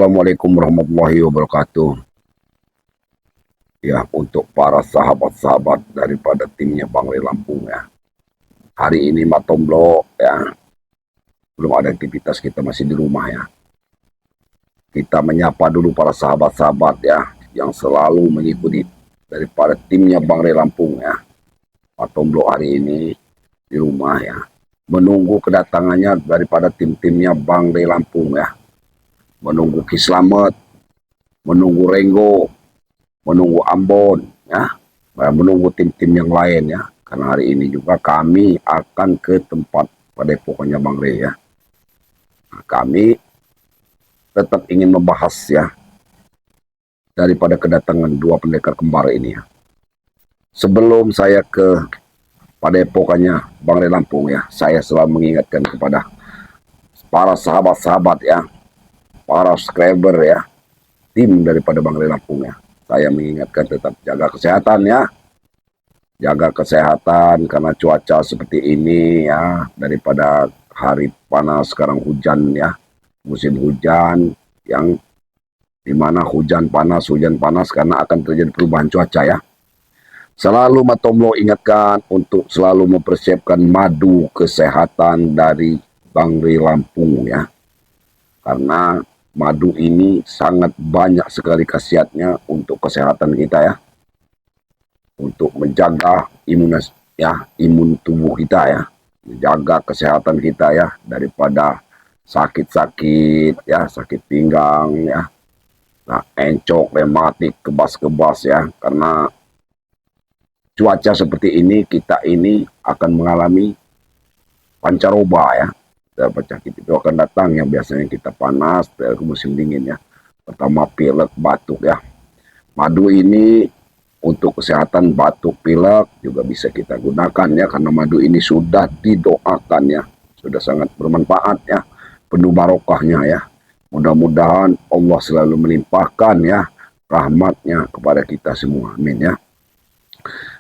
Assalamualaikum warahmatullahi wabarakatuh. Ya, untuk para sahabat-sahabat daripada timnya Bang Ray Lampung ya. Hari ini Matomblo ya, belum ada aktivitas, kita masih di rumah ya. Kita menyapa dulu para sahabat-sahabat ya, yang selalu mengikuti daripada timnya Bang Ray Lampung ya. Matomblo hari ini di rumah ya, menunggu kedatangannya daripada tim-timnya Bang Ray Lampung ya. Menunggu Kislamet, menunggu Renggo, menunggu Ambon ya, menunggu tim-tim yang lain ya, karena hari ini juga kami akan ke tempat padepokannya Bang Ray ya. Nah, kami tetap ingin membahas ya daripada kedatangan dua pendekar kembar ini ya. Sebelum saya ke padepokannya Bang Ray Lampung ya, saya selalu mengingatkan kepada para sahabat-sahabat ya, para subscriber ya, tim daripada Bang Ray Lampung ya. Saya mengingatkan tetap jaga kesehatan ya. Jaga kesehatan karena cuaca seperti ini ya. Daripada hari panas sekarang hujan ya. Musim hujan yang dimana hujan panas karena akan terjadi perubahan cuaca ya. Selalu Matomblo ingatkan untuk selalu mempersiapkan madu kesehatan dari Bang Ray Lampung ya. Karena madu ini sangat banyak sekali khasiatnya untuk kesehatan kita ya. Untuk menjaga imun tubuh kita ya. Menjaga kesehatan kita ya daripada sakit-sakit ya, sakit pinggang ya. Nah, encok, rematik, kebas-kebas ya. Karena cuaca seperti ini, kita ini akan mengalami pancaroba ya. Penyakit itu akan datang yang biasanya kita panas ke musim dingin ya. Pertama pilek, batuk ya. Madu ini untuk kesehatan batuk pilek juga bisa kita gunakan ya, karena madu ini sudah didoakan ya, sudah sangat bermanfaat ya, penuh barokahnya ya. Mudah-mudahan Allah selalu melimpahkan ya rahmatnya kepada kita semua, amin ya.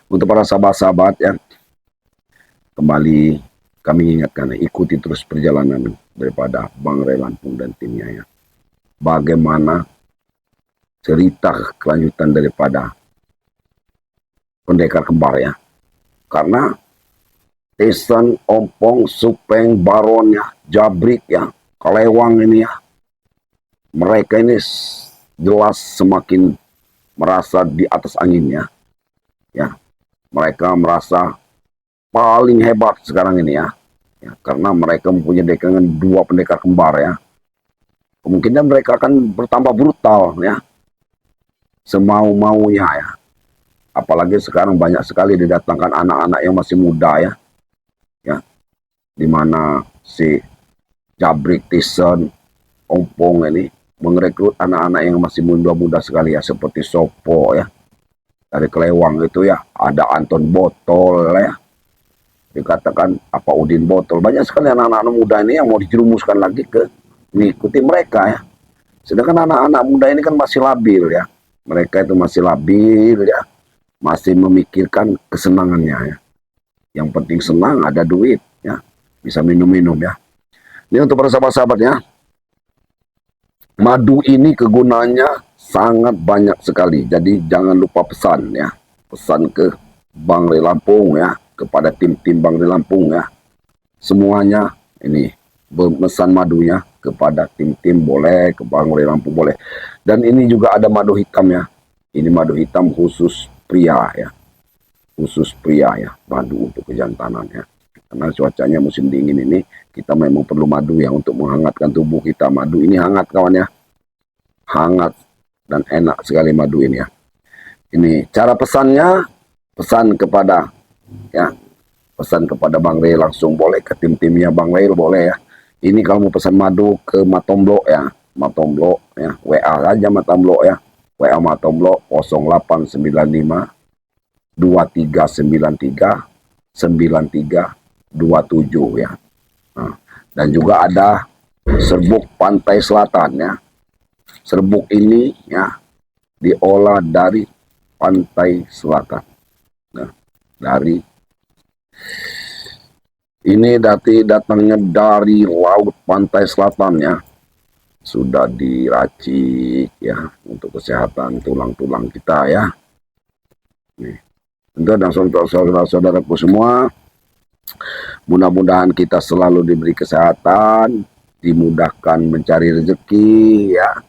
Untuk para sahabat-sahabat ya, kembali kami ingatkan, ikuti terus perjalanan daripada Bang Ray Lampung dan timnya ya. Bagaimana cerita kelanjutan daripada pendekar kembar ya. Karena Tyson, Ompong, Supeng, Baron ya, Jabrik ya, Kalewang ini ya. Mereka ini jelas semakin merasa di atas angin ya. Ya. Mereka merasa paling hebat sekarang ini ya. Ya, karena mereka mempunyai dekangan dua pendekar kembar ya. Kemungkinan mereka akan bertambah brutal ya. Semau-maunya ya. Apalagi sekarang banyak sekali didatangkan anak-anak yang masih muda ya. Ya. Dimana si Jabrik, Tyson, Ompong ini merekrut anak-anak yang masih muda-muda sekali ya. Seperti Sopo ya. Dari Kelewang itu ya. Ada Anton Botol ya. Dikatakan apa Udin Botol. Banyak sekali anak-anak muda ini yang mau dijerumuskan lagi ke mengikuti mereka ya. Sedangkan anak-anak muda ini kan masih labil ya. Mereka itu masih labil ya. Masih memikirkan kesenangannya ya. Yang penting senang, ada duit ya. Bisa minum-minum ya. Ini untuk para sahabat-sahabat ya. Madu ini kegunaannya sangat banyak sekali. Jadi jangan lupa pesan ya. Pesan ke Bang Ray Lampung ya. Kepada tim-tim Bang Ray Lampung ya. Semuanya ini memesan madunya kepada tim-tim boleh, ke Bang Ray Lampung boleh. Dan ini juga ada madu hitam ya. Ini madu hitam khusus pria ya. Khusus pria ya. Madu untuk kejantanan ya. Karena cuacanya musim dingin ini, kita memang perlu madu ya untuk menghangatkan tubuh kita. Madu ini hangat kawan ya. Hangat dan enak sekali madu ini ya. Ini cara pesannya, pesan kepada ya, pesan kepada Bang Ray langsung boleh, ke tim-timnya Bang Ray boleh ya. Ini kalau mau pesan madu ke Matomblo ya, Matomblo ya, WA aja Matomblo ya. WA Matomblo 0895 2393 9327 ya. Nah, dan juga ada serbuk pantai selatan ya. Serbuk ini ya diolah dari pantai selatan. Nah, dari ini datangnya dari laut pantai selatan ya. sudah diracik ya untuk kesehatan tulang-tulang kita ya. Nih. Dan saudara-saudaraku semua, mudah-mudahan kita selalu diberi kesehatan, dimudahkan mencari rezeki ya,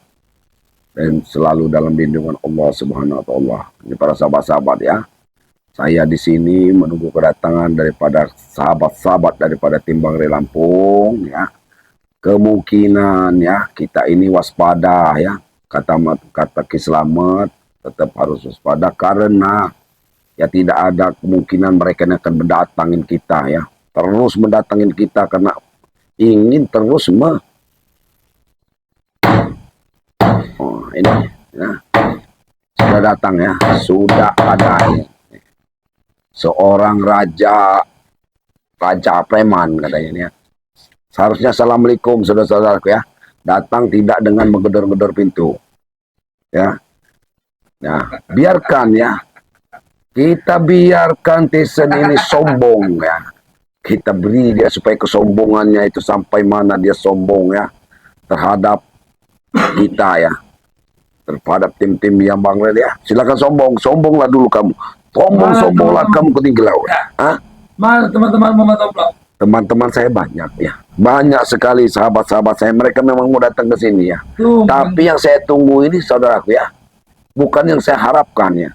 dan selalu dalam lindungan Allah Subhanahu wa taala. Ini para sahabat-sahabat ya. Saya di sini menunggu kedatangan daripada sahabat-sahabat daripada tim Bangre Lampung ya. Kemungkinan ya kita ini waspada ya, kata Ki Slamet, tetap harus waspada karena ya tidak ada kemungkinan mereka yang akan mendatangin kita ya, terus mendatangin kita karena ingin terus ini ya, sudah datang ya, sudah ada ya. Seorang raja preman katanya ini ya. Seharusnya assalamualaikum saudara-saudaraku ya, datang tidak dengan menggedor-gedor pintu ya. Nah biarkan ya, kita biarkan Tyson ini sombong ya, kita beri dia supaya kesombongannya itu sampai mana dia sombong ya terhadap kita ya, terhadap tim-tim yang Bangre ya. Silakan sombonglah dulu kamu, sombonglah kamu ke tinggi laut. Hah? Mana teman-teman Mama Tomblo? Teman-teman saya banyak ya, banyak sekali sahabat-sahabat saya, mereka memang mau datang ke sini ya. Tapi yang saya tunggu ini saudaraku ya, bukan yang saya harapkan ya.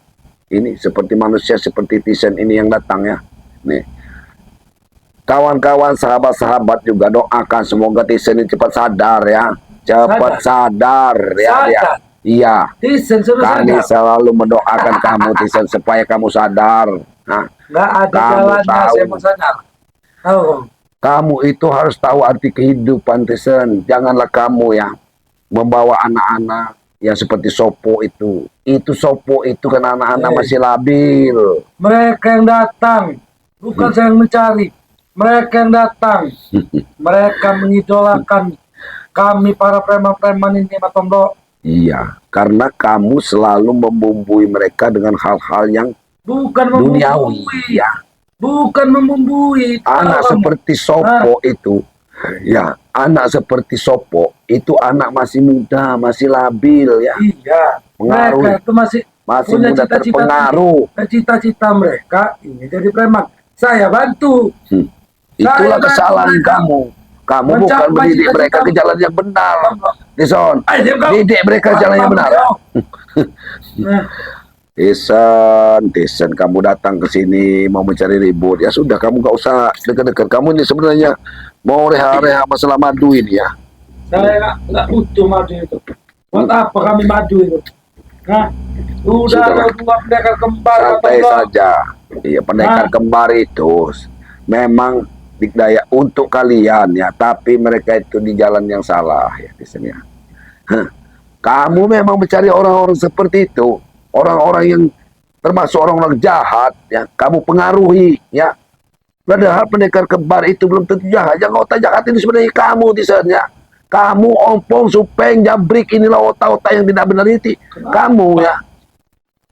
Ini seperti manusia seperti Tyson ini yang datang ya. Nih, kawan-kawan sahabat-sahabat juga doakan semoga Tyson ini cepat sadar ya, cepat sadar ya. Iya, kami selalu mendoakan kamu Tyson supaya kamu sadar. Nah, nggak ada jalannya saya mau sadar. Kamu itu harus tahu arti kehidupan Tyson. Janganlah kamu ya membawa anak-anak yang seperti Sopo itu. Sopo itu kan anak-anak masih labil. Mereka yang datang, bukan saya yang mencari. Mereka yang datang. Mereka mengidolakan kami para preman-preman ini, Pak Tomblo. Iya, karena kamu selalu membumbui mereka dengan hal-hal yang bukan duniawi ya. Bukan membumbui. Anak seperti Sopo itu, ya, anak seperti Sopo itu anak masih muda, masih labil ya. Iya. Pengaruh. Mereka itu masih muda terpengaruh. Cita-cita mereka ini jadi preman. Saya bantu. Itulah kesalahan kamu. Kamu bukan mendidik mereka ke jalan yang benar. Tyson, didik mereka ke jalan yang benar. Tyson, kamu datang ke sini mau mencari ribut. Ya sudah, kamu gak usah dekat-dekat. Kamu ini sebenarnya mau reha-reha masalah madu ini ya. Saya nggak butuh madu itu. Buat apa kami madu itu? Nah, udah ada dua pendekar kembar. Santai saja. Iya, pendekar kembar itu memang dikdaya untuk kalian ya, tapi mereka itu di jalan yang salah ya Tyson ya. Kamu memang mencari orang-orang seperti itu. Orang-orang yang termasuk orang-orang jahat ya, kamu pengaruhi ya. Padahal pendekar kembar itu belum tentu jahat. Yang otak jahat itu sebenarnya kamu Tyson ya. Kamu ompong, supeng, jabrik, inilah otak-otak yang tidak benar itu. Kamu ya.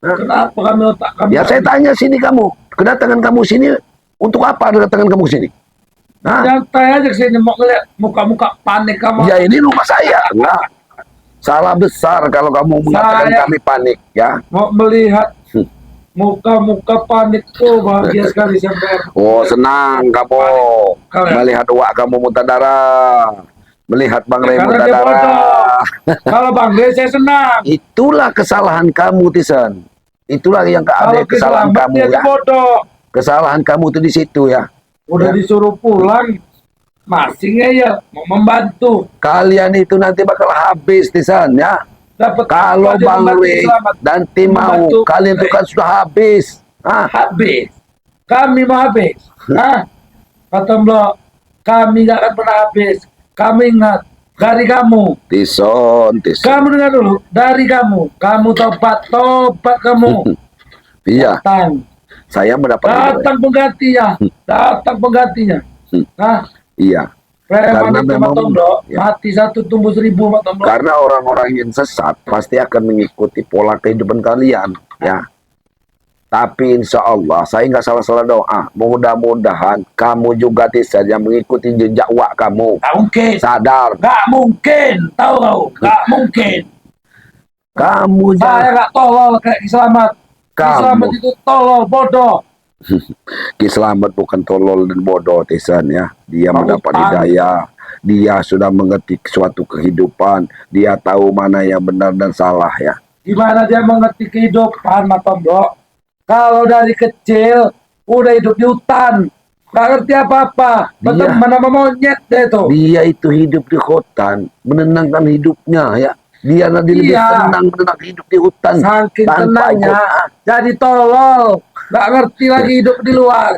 Kenapa kami otak kami? Ya saya tanya sini kamu, kedatangan kamu sini untuk apa kedatangan kamu sini? Santai aja kesini mau ngeliat muka-muka panik kamu. Ya ini rumah saya. Nah, salah besar kalau kamu mengatakan kami panik ya. Mau melihat muka-muka panik tuh bahagia sekali sampai. Oh senang kamu melihat uak kamu muntah darah, melihat Bang Rey muntah darah. Kalau Bang Rey saya senang. Itulah kesalahan kamu Tyson. Itulah yang ada kesalahan kamu ya. Kesalahan kamu tuh di situ ya. Udah disuruh pulang, masih ya mau membantu. Kalian itu nanti bakal habis Tyson ya. Kalau Bang Rey dan tim mau, kalian itu kan sudah habis. Habis. Kami mau habis. Pak Tomblo, kami gak akan pernah habis. Kami ingat dari kamu. Tyson. Kamu dengar dulu, dari kamu. Kamu tobat kamu. Iya. Datang. Saya mendapat datang penggantinya. Iya. Karena memang mati satu tumbuh 1000 Pak Tomblo. Karena orang-orang yang sesat pasti akan mengikuti pola kehidupan kalian ya. Tapi insya Allah saya nggak salah-salah doa. Mudah-mudahan kamu juga Tisan yang mengikuti jejak wak kamu. Nggak mungkin. Sadar. Nggak mungkin. Tahu kau? Nggak mungkin. Kamu Saya jangan. nggak tolol kayak Ki Slamet. Ki Slamet Kamu. itu tolol, bodoh. Ki Slamet bukan tolol dan bodoh Tisan ya. Dia Kamu mendapat tahu. hidayah. Dia sudah mengerti suatu kehidupan. Dia tahu mana yang benar dan salah ya. Gimana dia mengerti kehidupan, Matomblo? Kalau dari kecil udah hidup di hutan, nggak ngerti apa-apa. Dia- Berteman sama monyet deh itu. Dia itu hidup di hutan, menenangkan hidupnya ya. Dia nanti lebih Iya. tenang menenang hidup di hutan. Saking tanpa tenangnya, ikut- jadi tolol. Nggak ngerti lagi hidup di luar.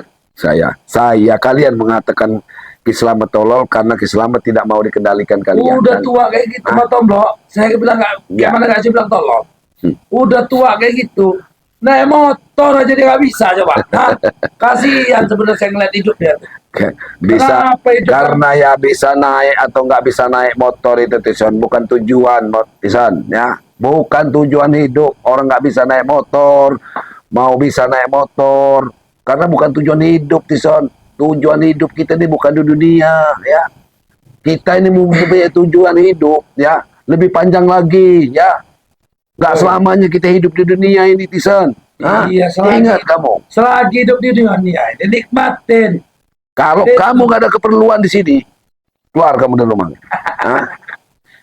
Saya kalian mengatakan Ki Slamet tolol karena Ki Slamet tidak mau dikendalikan kalian. Udah Dan tua kayak gitu, Ah. Matomblo. Saya bilang nggak, Ya. gimana nggak sih bilang tolol? Hmm. Udah tua kayak gitu. Naik motor aja dia nggak bisa coba. Hah? Kasihan sebenarnya saya ngeliat hidup dia. bisa Kenapa itu? karena ya bisa naik atau nggak bisa naik motor itu Tison bukan tujuan Tison ya, bukan tujuan hidup. Orang nggak bisa naik motor mau bisa naik motor karena bukan tujuan hidup Tison. Tujuan hidup kita ini bukan di dunia ya. Kita ini mempunyai tujuan hidup ya lebih panjang lagi ya. Nggak Oh. selamanya kita hidup di dunia ini Tison. Hah? Iya, selagi- Ingat kamu, Selagi hidup di dunia ini nikmatin. kalau Itu. kamu nggak ada keperluan di sini, keluar kamu dari rumah. Hah?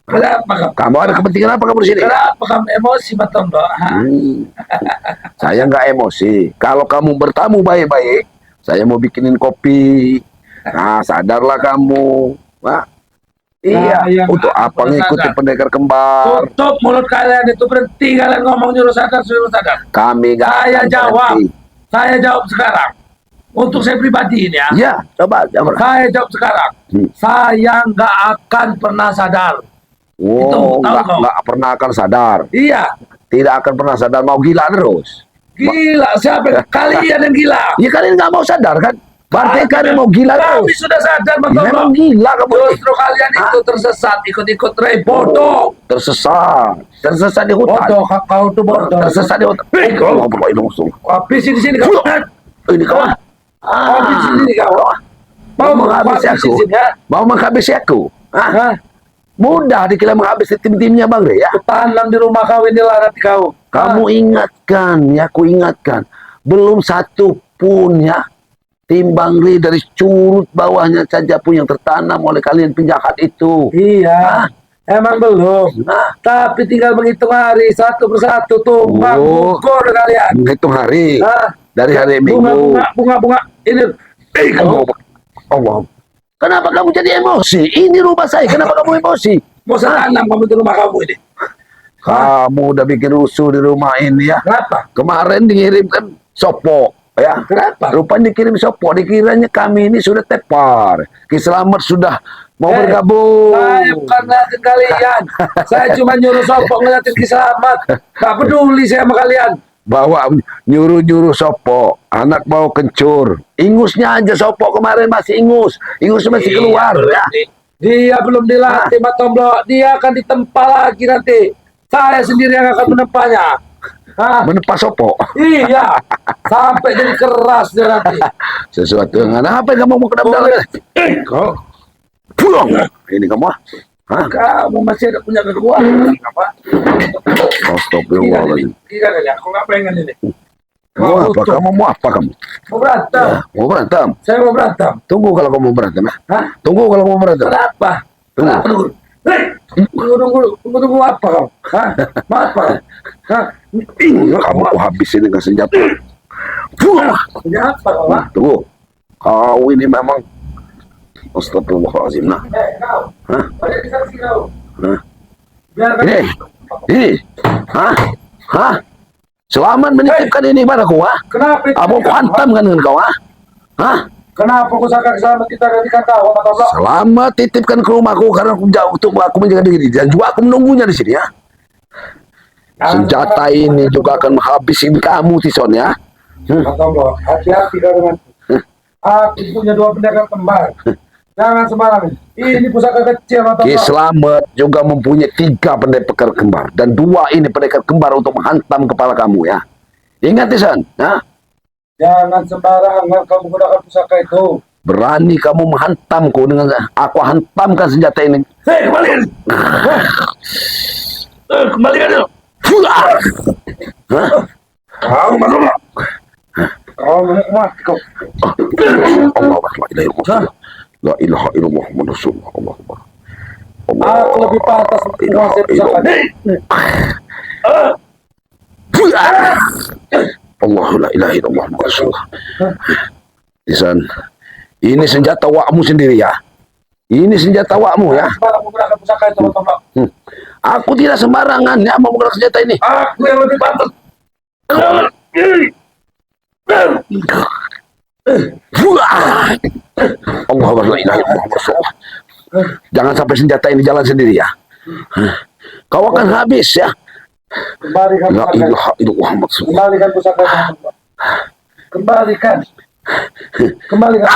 Kenapa kamu? Kamu ada kepentingan apa kamu di sini? Kenapa kamu emosi, Matomblo? Hah? Saya nggak emosi. Kalau kamu bertamu baik-baik, saya mau bikinin kopi. Nah, sadarlah kamu. Nah, iya, Saya untuk nggak apa perlu ngikuti sadar. pendekar kembar? Tutup mulut kalian itu, berhenti kalian ngomong nyuruh sadar, suruh sadar. Kami nggak Saya akan jawab. berhenti. Saya jawab sekarang. Untuk saya pribadi ini ya. Ya, coba. Saya jawab sekarang. Saya nggak akan pernah sadar. Wow, tahu kau? nggak pernah akan sadar. Iya. Tidak akan pernah sadar, mau gila terus. Gila, siapa? Kalian yang gila. Ya kalian nggak mau sadar kan? Berarti kalian mau gila Kami terus. sudah sadar, Ya, Matomblo. memang gila kamu ini. Justru kalian itu tersesat, ikut-ikut Ray. Bodoh. Tersesat di hutan. Bodoh, kau tuh bodoh. Tersesat di hutan. Kau ngobrol ini langsung. Habisin di sini kau. Ini kau. Habis di sini kau. Mau Mau menghabisi habis aku? di sini ya? Mau menghabisi aku? Hah? Hah? Mudah dikira menghabisi tim-timnya Bang Re ya. Tanam di rumah kau inilah nanti kau. Kamu ingatkan ya, aku ingatkan. Belum satu pun ya. Tim Bang Re dari curut bawahnya saja pun yang tertanam oleh kalian penjahat itu. Iya. Emang belum. Nah, Tapi tinggal menghitung hari satu persatu tumbang Oh. gugur kalian. menghitung hari. Hah? Dari hari Minggu. Bunga. Ini. Allah. Allah. Kenapa kamu jadi emosi? Ini rumah saya. Kenapa kamu emosi? Mau saya tanam kamu di rumah kamu ini. Kamu udah bikin rusuh di rumah ini ya. Kenapa? Kemarin dikirimkan sopo ya. Kenapa? Rupanya dikirim sopo. Dikiranya kami ini sudah tepar. Ki Slamet sudah mau bergabung. Saya bukan ngeliatin kalian. Saya cuma nyuruh sopok ngeliatin Ki Slamet. Gak peduli saya sama kalian. Bawa nyuruh-nyuruh sopo. Anak mau kencur. Ingusnya aja sopo kemarin masih ingus. Ingusnya masih keluar ya. Dia belum dilatih, Matomblo. Dia akan ditempa lagi nanti. Saya sendiri yang akan menempanya. Hah? Menempa sopo. Iya. Sampai jadi keras dia nanti. Sesuatu yang aneh. Apa yang kamu mau kena dalam? Kau, Pulang. Ini kamu ah. Hah? kamu masih ada punya kekuatan apa? Astagfirullahaladzim. Gila, aku nggak pengen ini. Mau apa? Tutup. Kamu mau apa kamu? Mau berantem. Mau berantem? Saya mau berantem. Tunggu kalau kamu mau berantem ya. Hah? Tunggu kalau kamu mau berantem. Kenapa? Tunggu. Kenapa tunggu? Hei! Tunggu apa kau? Hah? Mau apa? Hah? Kamu aku habisin dengan senjata. Ini apa kau? Hah? Tunggu. Kau ini memang Astagfirullahaladzim. Nah, Kau. Hah? Balik ke sana sih kau. Hah? Biarkan. Ini. Hah? Hah? Selamat menitipkan ini padaku, ah. Kenapa itu? Aku hantam kan dengan kau, ah. Hah? Kenapa kau sangka kesalahan kita dari kata kau, Matomblo? Selamat titipkan ke rumahku karena aku jauh untuk aku menjaga diri dan juga aku menunggunya di sini, ya. Senjata ini juga akan menghabisin kamu, Tison, ya. Matomblo, hati-hati kau dengan aku punya 2 pendekar kembar. Jangan sembarangan. Ini pusaka kecil, Ki Matomblo. Slamet juga mempunyai 3 pendekar kembar dan 2 ini pendekar kembar untuk menghantam kepala kamu, ya. Ingat Tisan, ya. Jangan sembarangan kamu menggunakan pusaka itu. Berani kamu menghantamku dengan aku hantamkan senjata ini. Hei, kembalikan. Kembalikan itu. Hah? Kau masuk. Kau mau mati kau. Allah la ilaha illallah. La ilaha illallah Muhammadur Rasulullah. Allah Akbar. Aku lebih pantas menguasai pusaka ini. Allah la ilaha illallah Muhammadur Rasulullah. Tisan, ini senjata wakmu sendiri ya. Ini senjata wakmu ya. Sembarang menggunakan pusaka itu, Tombak. Aku tidak sembarangan ya mau menggunakan senjata ini. Aku yang lebih pantas. Allah la ilaha illallah Rasulullah. Jangan sampai senjata ini jalan sendiri ya. Kau akan habis ya. Kembalikan La pusaka. ilaha illallah Rasulullah. Kembalikan pusaka itu, Tombak. Kembalikan. Kembalikan.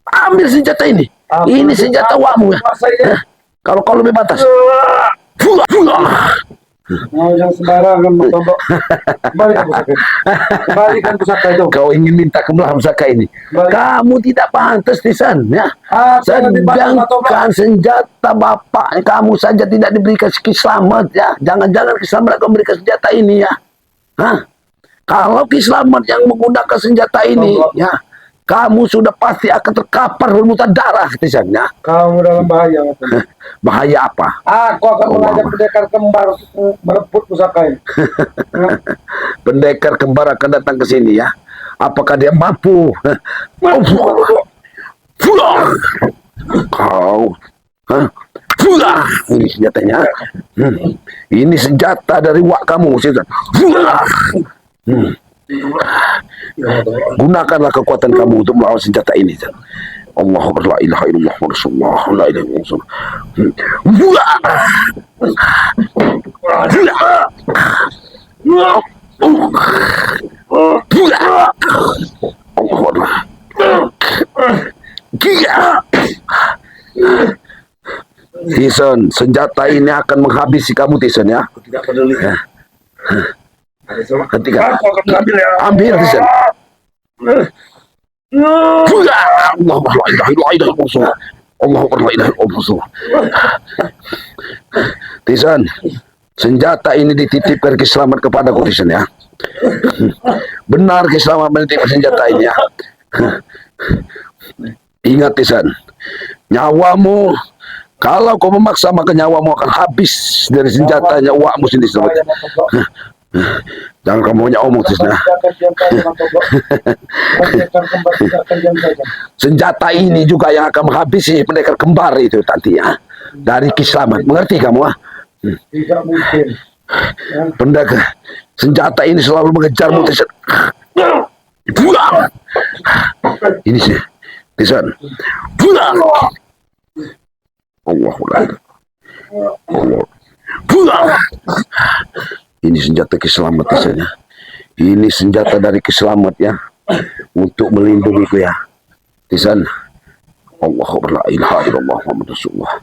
Ambil senjata ini. Ini senjata wakmu ya. Kalau kau lebih pantas. Mau yang sembarangan, Tombak. Kembalikan pusaka. Kembalikan pusaka itu. Kau ingin minta kembali pusaka ini. Kamu tidak pantas Tisan ya. Sedangkan senjata bapak kamu saja tidak diberikan Kislamat ya. Jangan-jangan Kislamat akan memberikan senjata ini ya. Hah? Kalau Kislamat yang menggunakan senjata ini ya, kamu sudah pasti akan terkapar bermutan darah Tisan ya. Kamu dalam bahaya, Tombak. Bahaya apa? Aku akan mengajak pendekar kembar untuk merebut pusaka ini. Pendekar kembar akan datang ke sini ya. Apakah dia mampu? Kau, ini senjatanya. Ini senjata dari wak kamu. Gunakanlah kekuatan kamu untuk melawan senjata ini. Allah la ilaha illallah Rasulullah la ilaha illallah. Tisan, senjata ini akan menghabisi kamu Tisan ya. Aku tidak peduli. Hentikan. Aku akan mengambil ya. Ambil Tisan. Allah la ilaha illallah. Allah la ilaha illallah. Tisan, senjata ini dititipkan Kislamat kepadaku Tisan ya. Benar Kislamat menitipkan senjata ini ya. Ingat Tisan, nyawamu kalau kau memaksa maka nyawamu akan habis dari senjatanya wakmu sendiri. Jangan kamu banyak omong Tisan. Senjata ini juga yang akan menghabisi pendekar kembar itu nanti ya. Dari Kislamat. Mengerti kamu ah? Tidak mungkin. Pendekar senjata ini selalu mengejarmu Tisan. Ini sih Tisan. Allah. Ini senjata Kislamat Tisan ya. Ini senjata dari Kislamat ya. Untuk melindungiku ya. Tisan. Allah la ilaha illallah Muhammadur Rasulullah.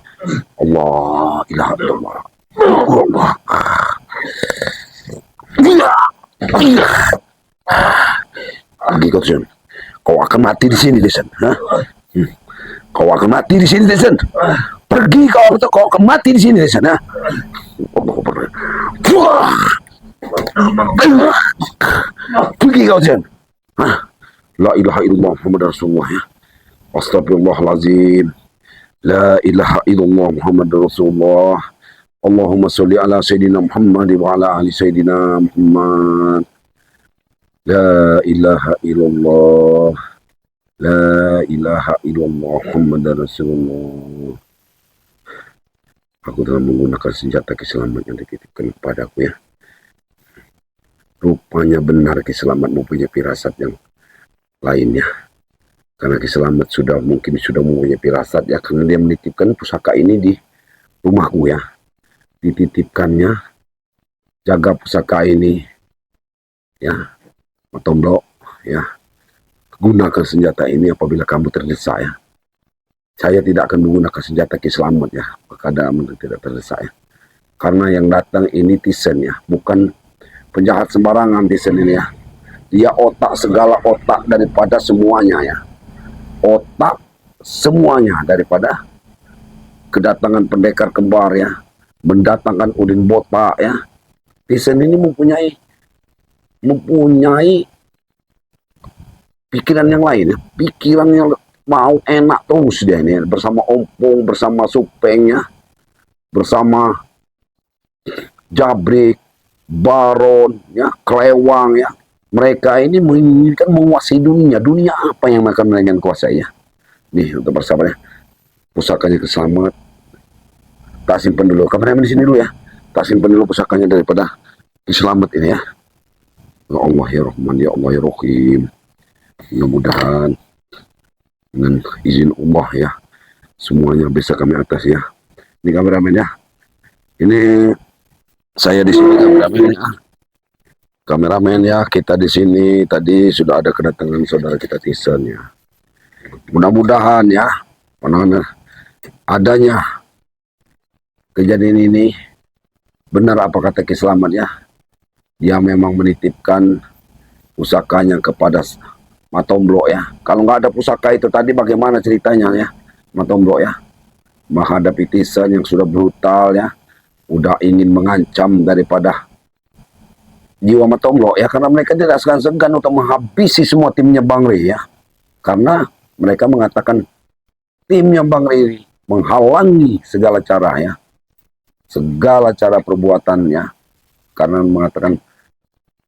Allah ilaha illallah. Allah. Pergi kau Tisan. Kau akan mati di sini Tisan. Kau akan mati di sini Tisan. Pergi kau atau kau akan mati di sini Tisan. Pergi kau Tisan. La ilaha illallah Muhammadur Rasulullah ya. Astagfirullahalazim. La ilaha illallah Muhammadur Rasulullah. Allahumma sholli ala Sayyidina Muhammad wa ala ali Sayyidina Muhammad. La ilaha illallah. La ilaha illallah Muhammadur Rasulullah. Aku telah menggunakan senjata Kislamat yang dititipkan kepadaku ya. Rupanya benar Kislamat mempunyai firasat yang lainnya. Karena Kislamat mungkin sudah mempunyai firasat ya, karena dia menitipkan pusaka ini di rumahku ya. Dititipkannya, jaga pusaka ini ya, Tombak ya. Gunakan senjata ini apabila kamu terdesak ya. Saya tidak akan menggunakan senjata Kislamat ya, keadaan tidak terdesak ya. Karena yang datang ini Tisan ya, bukan penjahat sembarangan Tisan ini ya. Dia otak, segala otak daripada semuanya ya. Otak semuanya daripada kedatangan pendekar kembar ya, mendatangkan Udin Botak ya. Tisen ini mempunyai pikiran yang lain ya, pikiran yang mau enak terus dia ini bersama Ompong, bersama Supeng ya, bersama Jabrik, Baron ya, Klewang ya. Mereka ini menginginkan menguasai dunia. Dunia apa yang akan mereka kuasai ya? Nih untuk bersama ya, pusakanya Keselamat. Tak simpan dulu, kameramen di sini dulu ya. Tak simpan dulu pusakanya daripada Keselamat ini ya. Ya Allah ya Rahman, ya Allah ya Rahim. Mudah-mudahan dengan izin Allah ya, semuanya bisa kami atas ya. Ini kameramen ya. Ini saya di sini kameramen ya. Kameramen ya, kita di sini tadi sudah ada kedatangan saudara kita Tisen ya. Mudah-mudahan ya, adanya kejadian ini benar apa kata Ki Slamet ya. Dia memang menitipkan pusakanya kepada Matomblo ya. Kalau nggak ada pusaka itu tadi bagaimana ceritanya ya, Matomblo ya. Menghadapi Tisen yang sudah brutal ya, udah ingin mengancam daripada jiwa Matomblo ya, karena mereka tidak segan-segan untuk menghabisi semua timnya Bang Rey ya. Karena mereka mengatakan timnya Bang Rey menghalangi segala cara ya, segala cara perbuatannya, karena mengatakan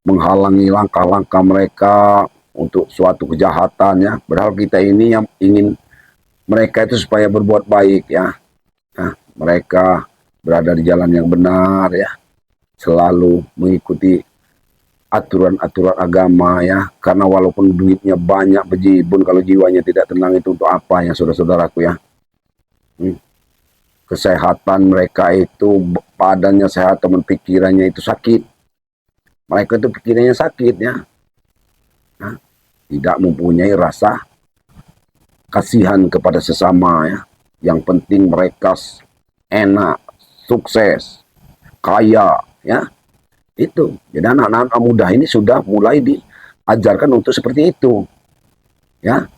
menghalangi langkah-langkah mereka untuk suatu kejahatan ya. Padahal kita ini yang ingin mereka itu supaya berbuat baik ya. Nah, mereka berada di jalan yang benar ya, selalu mengikuti aturan-aturan agama ya. Karena walaupun duitnya banyak bejibun, kalau jiwanya tidak tenang itu untuk apa ya saudara-saudaraku ya. Kesehatan mereka itu, badannya sehat, teman pikirannya itu sakit. Mereka itu pikirannya sakit ya. Nah, tidak mempunyai rasa kasihan kepada sesama ya. Yang penting mereka enak, sukses, kaya ya. Itu. Jadi anak-anak muda ini sudah mulai diajarkan untuk seperti itu. Ya.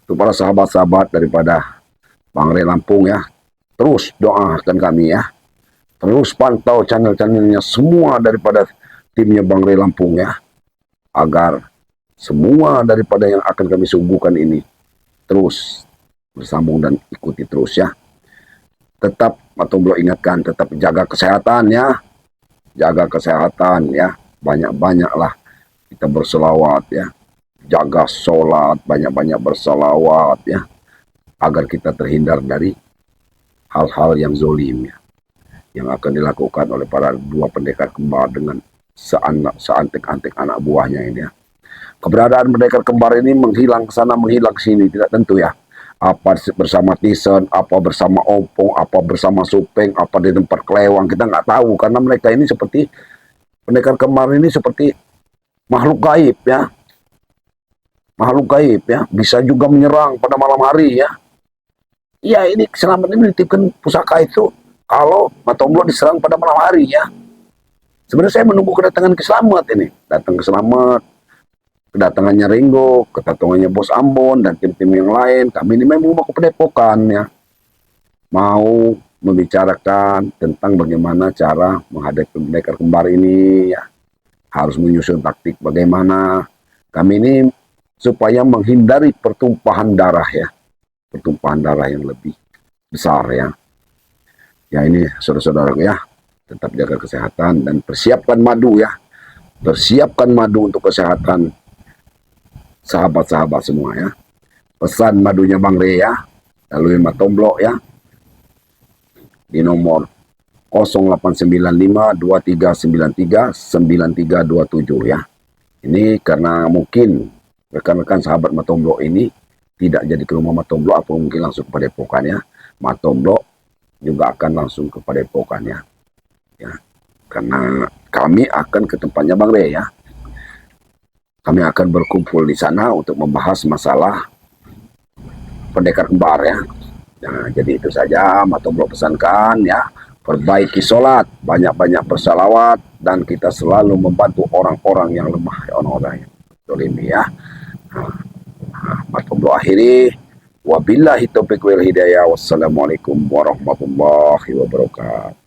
Untuk para sahabat-sahabat daripada Bang Rey Lampung ya. Terus doakan kami ya. Terus pantau channel-channelnya semua daripada timnya Bang Rey Lampung ya. Agar semua daripada yang akan kami suguhkan ini terus bersambung dan ikuti terus ya. Tetap Matomblo ingatkan, tetap jaga kesehatan ya. Jaga kesehatan ya, banyak-banyaklah kita berselawat ya, jaga sholat, banyak-banyak berselawat ya, agar kita terhindar dari hal-hal yang zolim ya, yang akan dilakukan oleh para dua pendekar kembar dengan seantek-antek anak buahnya ini ya. Keberadaan pendekar kembar ini menghilang ke sana, menghilang ke sini, tidak tentu ya. Apa bersama Tisen, apa bersama Ompong, apa bersama Supeng, apa di tempat Klewang, kita nggak tahu. Karena mereka ini seperti, pendekar kembar ini seperti makhluk gaib ya. Makhluk gaib ya, bisa juga menyerang pada malam hari ya. Iya, ini Slamet ini menitipkan pusaka itu kalau Matomblo diserang pada malam hari ya. Sebenarnya saya menunggu kedatangan Ki Slamet ini. Datang Ki Slamet, kedatangannya Ringo, kedatangannya Bos Ambon, dan tim-tim yang lain. Kami ini memang mau ke Padepokan ya. Mau membicarakan tentang bagaimana cara menghadapi pendekar kembar ini ya. Harus menyusun taktik bagaimana. Kami ini supaya menghindari pertumpahan darah ya. Pertumpahan darah yang lebih besar ya. Ya ini saudara-saudaraku ya. Tetap jaga kesehatan dan persiapkan madu ya. Persiapkan madu untuk kesehatan sahabat-sahabat semua ya. Pesan madunya Bang Rey ya, lalui Matomblo ya, di nomor 0895-2393-9327 ya. Ini karena mungkin rekan-rekan sahabat Matomblo ini tidak jadi ke rumah Matomblo, apa mungkin langsung ke Padepokan ya. Matomblo juga akan langsung ke Padepokan ya. Ya, karena kami akan ke tempatnya Bang Rey ya. Kami akan berkumpul di sana untuk membahas masalah pendekar kembar ya. Nah, jadi itu saja Matomblo pesankan ya. Perbaiki sholat, banyak-banyak bersalawat, dan kita selalu membantu orang-orang yang lemah ya, orang-orang dolimi ya. Matomblo akhiri. Wabillahi taufiq wal hidayah. Wassalamualaikum warahmatullahi wabarakatuh.